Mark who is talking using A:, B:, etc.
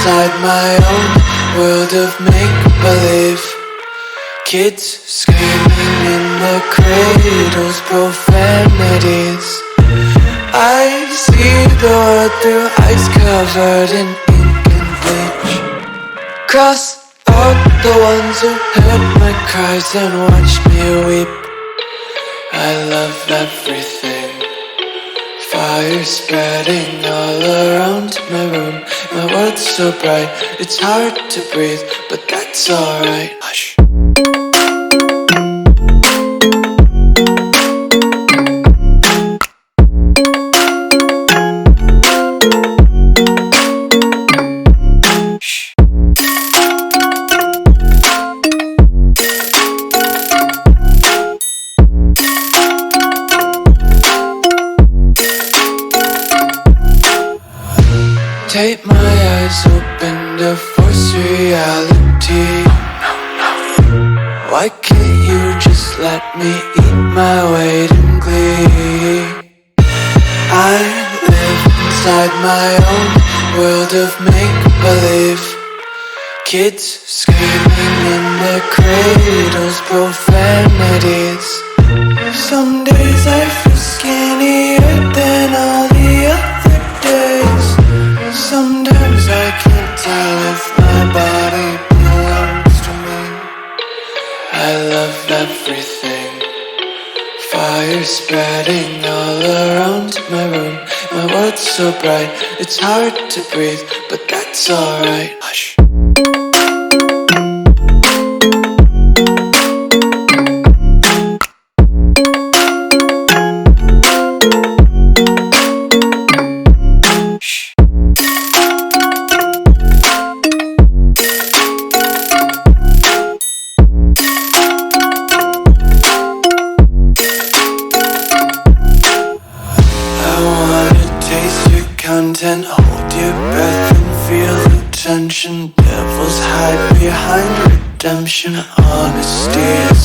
A: inside my own world of make-believe. Kids screaming in their cradles, profanities. I see the world through ice covered in ink and bleach. Cross out the ones who heard my cries and watched me weep. I love everything. Fire spreading all around my room. My world's so bright, it's hard to breathe, but that's alright. Hush. Tape my eyes open to force reality. Why can't you just let me eat my weight in glee? I live inside my own world of make-believe. Kids screaming in their cradles, profanities. Some days I feel skinnier than all the other days. Sometimes I can't tell if my body belongs to me. I love everything. Fire spreading all around my room. My world's so bright, it's hard to breathe, but that's alright. Hush. Content, hold your breath and feel the tension. Devils hide behind redemption. Honesty is